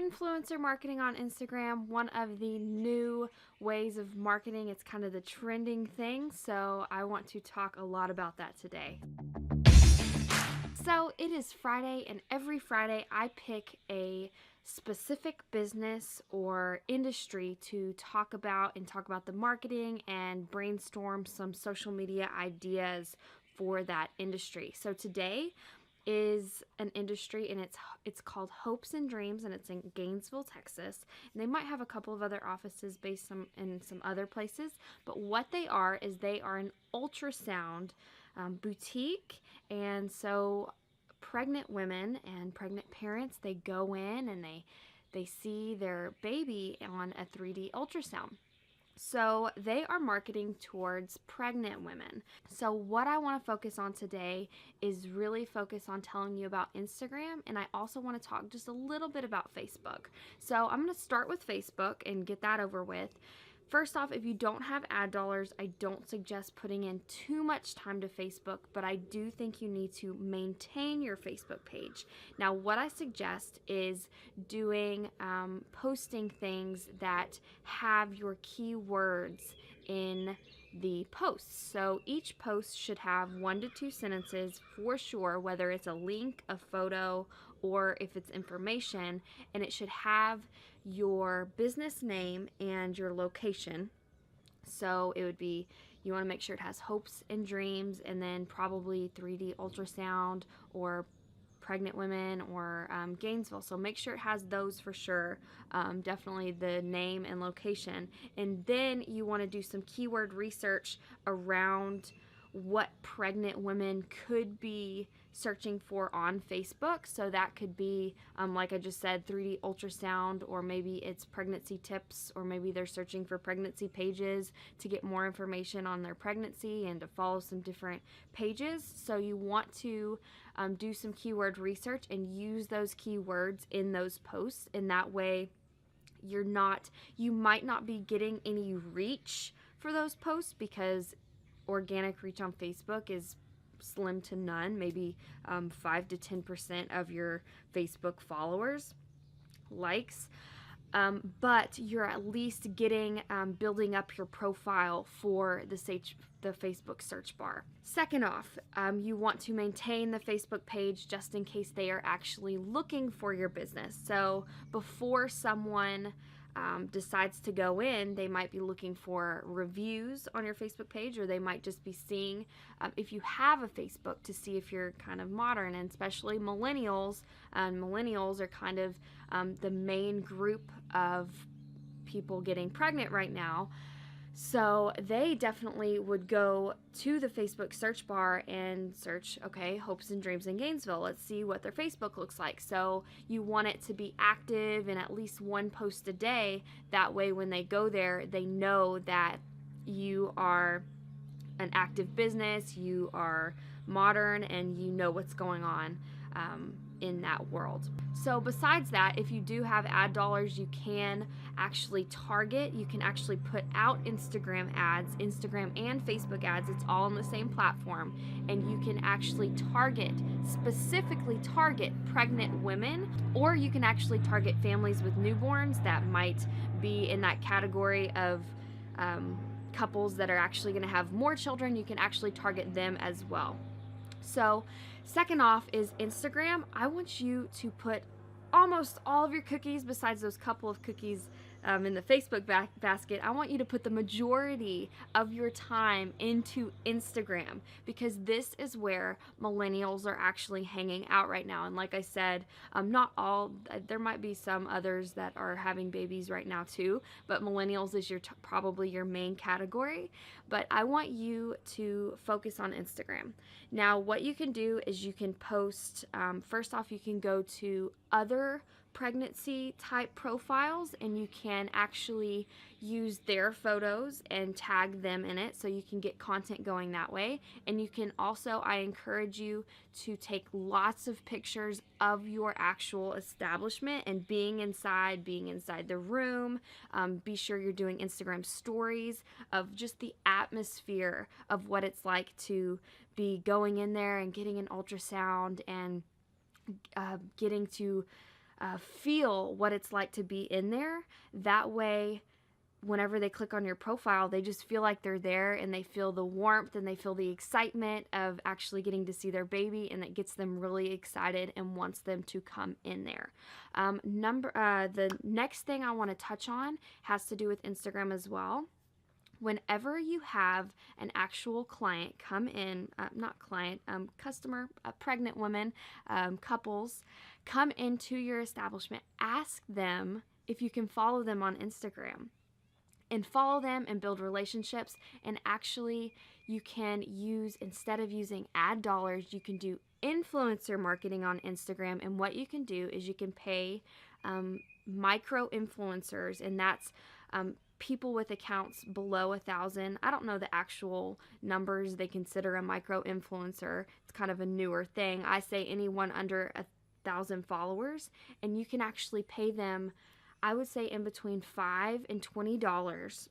influencer marketing on Instagram, one of the new ways of marketing. It's kind of the trending thing, so I want to talk a lot about that today. So it is Friday, and every Friday I pick a specific business or industry to talk about the marketing and brainstorm some social media ideas for that industry. So today is an industry, and it's called Hopes and Dreams, and it's in Gainesville, Texas. And they might have a couple of other offices based in some other places, but what they are is they are an ultrasound boutique. And so pregnant women and pregnant parents, they go in and they see their baby on a 3D ultrasound. So they are marketing towards pregnant women. So what I want to focus on today is really focus on telling you about Instagram, and I also want to talk just a little bit about Facebook. So I'm going to start with Facebook and get that over with. First off, if you don't have ad dollars, I don't suggest putting in too much time to Facebook, but I do think you need to maintain your Facebook page. Now, what I suggest is doing, posting things that have your keywords in the posts. So each post should have 1 to 2 sentences for sure, whether it's a link, a photo, or if it's information, and it should have your business name and your location. So it would be, you want to make sure it has Hopes and Dreams, and then probably 3D ultrasound or pregnant women or Gainesville. So make sure it has those for sure. Definitely the name and location. And then you want to do some keyword research around what pregnant women could be searching for on Facebook. So that could be, like I just said, 3D ultrasound, or maybe it's pregnancy tips, or maybe they're searching for pregnancy pages to get more information on their pregnancy and to follow some different pages. So you want to do some keyword research and use those keywords in those posts, and that way you might not be getting any reach for those posts, because organic reach on Facebook is slim to none, maybe 5 to 10% of your Facebook followers likes, but you're at least getting building up your profile for the Facebook search bar. Second off, you want to maintain the Facebook page just in case they are actually looking for your business. So before someone decides to go in, they might be looking for reviews on your Facebook page, or they might just be seeing if you have a Facebook to see if you're kind of modern, and especially millennials. Millennials are kind of the main group of people getting pregnant right now. So they definitely would go to the Facebook search bar and search, okay, Hopes and Dreams in Gainesville. Let's see what their Facebook looks like. So you want it to be active and at least 1 post a day. That way when they go there, they know that you are an active business, you are modern, and you know what's going on in that world. So besides that, if you do have ad dollars, you can actually target, you can actually put out Instagram ads, Instagram and Facebook ads. It's all on the same platform, and you can actually specifically target pregnant women, or you can actually target families with newborns that might be in that category of couples that are actually going to have more children. You can actually target them as well. So second off is Instagram. I want you to put almost all of your cookies, besides those couple of cookies in the Facebook basket. I want you to put the majority of your time into Instagram, because this is where millennials are actually hanging out right now. And like I said, not all, there might be some others that are having babies right now too, but millennials is probably your main category. But I want you to focus on Instagram. Now, what you can do is you can post, first off, you can go to other pregnancy type profiles, and you can actually use their photos and tag them in it, so you can get content going that way. And you can also, I encourage you to take lots of pictures of your actual establishment and being inside the room. Be sure you're doing Instagram stories of just the atmosphere of what it's like to be going in there and getting an ultrasound and getting to feel what it's like to be in there. That way, whenever they click on your profile, they just feel like they're there, and they feel the warmth and they feel the excitement of actually getting to see their baby, and that gets them really excited and wants them to come in there. The next thing I want to touch on has to do with Instagram as well. Whenever you have an actual client come in, not client, customer, pregnant women, couples come into your establishment, ask them if you can follow them on Instagram, and follow them and build relationships. And actually, you can use, instead of using ad dollars, you can do influencer marketing on Instagram. And what you can do is you can pay micro influencers, and that's people with accounts below 1,000. I don't know the actual numbers they consider a micro influencer. It's kind of a newer thing. I say anyone under 1,000 followers, and you can actually pay them, I would say, in between $5 and $20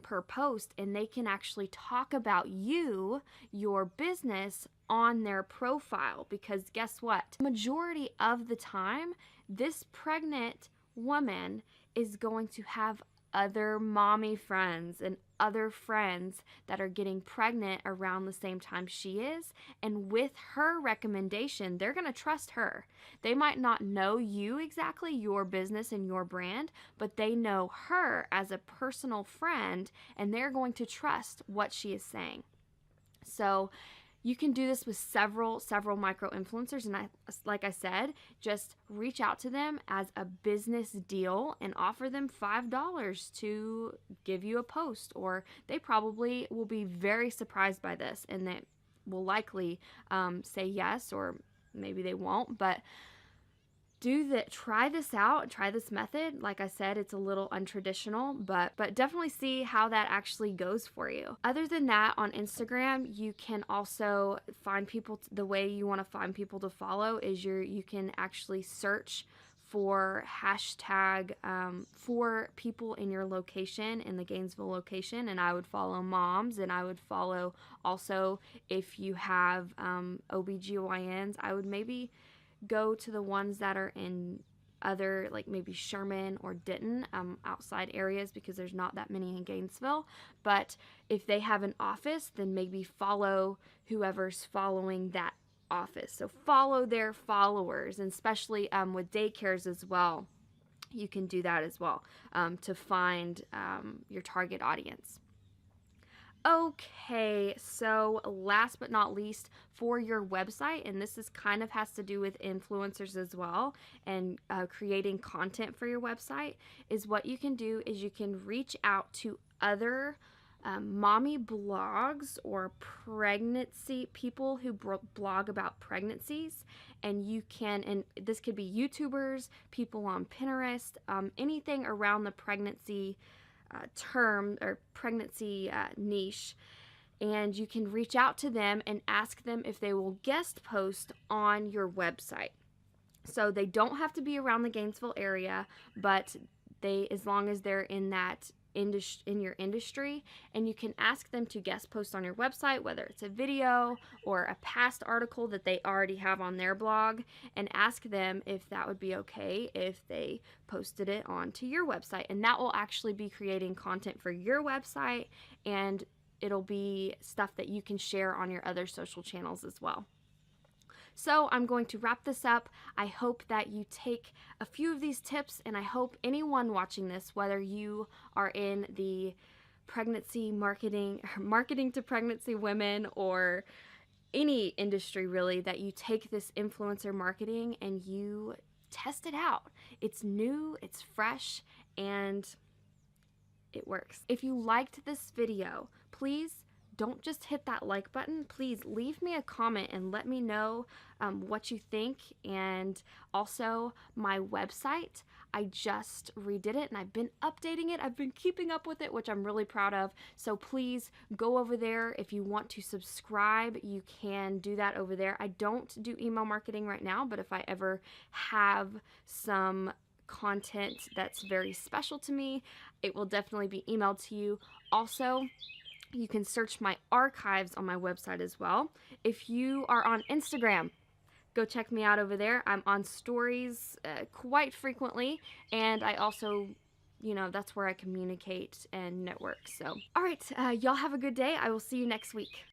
per post, and they can actually talk about you, your business, on their profile. Because guess what? Majority of the time, this pregnant woman is going to have other mommy friends and other friends that are getting pregnant around the same time she is. And with her recommendation, they're going to trust her. They might not know you exactly, your business and your brand, but they know her as a personal friend, and they're going to trust what she is saying. So you can do this with several micro influencers, and like I said, just reach out to them as a business deal and offer them $5 to give you a post, or they probably will be very surprised by this, and they will likely say yes, or maybe they won't. But try this out, try this method. Like I said, it's a little untraditional, but definitely see how that actually goes for you. Other than that, on Instagram, you can also find people. The way you want to find people to follow is you can actually search for hashtag for people in your location, in the Gainesville location, and I would follow moms, and I would follow also, if you have OBGYNs, I would maybe go to the ones that are in other, like maybe Sherman or Denton, outside areas, because there's not that many in Gainesville. But if they have an office, then maybe follow whoever's following that office. So follow their followers, and especially with daycares as well. You can do that as well to find your target audience. Okay, so last but not least, for your website, and this is kind of has to do with influencers as well, and creating content for your website, is what you can do is you can reach out to other mommy blogs or pregnancy people who blog about pregnancies, and you can, and this could be YouTubers, people on Pinterest, anything around the pregnancy term or pregnancy niche, and you can reach out to them and ask them if they will guest post on your website. So they don't have to be around the Gainesville area, but as long as they're in that in your industry, and you can ask them to guest post on your website, whether it's a video or a past article that they already have on their blog, and ask them if that would be okay if they posted it onto your website. And that will actually be creating content for your website, and it'll be stuff that you can share on your other social channels as well. So I'm going to wrap this up. I hope that you take a few of these tips, and I hope anyone watching this, whether you are in the pregnancy marketing to pregnancy women, or any industry really, that you take this influencer marketing and you test it out. It's new, it's fresh, and it works. If you liked this video, please don't just hit that like button. Please leave me a comment and let me know what you think. And also my website, I just redid it and I've been updating it. I've been keeping up with it, which I'm really proud of. So please go over there. If you want to subscribe, you can do that over there. I don't do email marketing right now, but if I ever have some content that's very special to me, it will definitely be emailed to you. Also, you can search my archives on my website as well. If you are on Instagram, go check me out over there. I'm on stories quite frequently, and I also, that's where I communicate and network. So, all right, y'all have a good day. I will see you next week.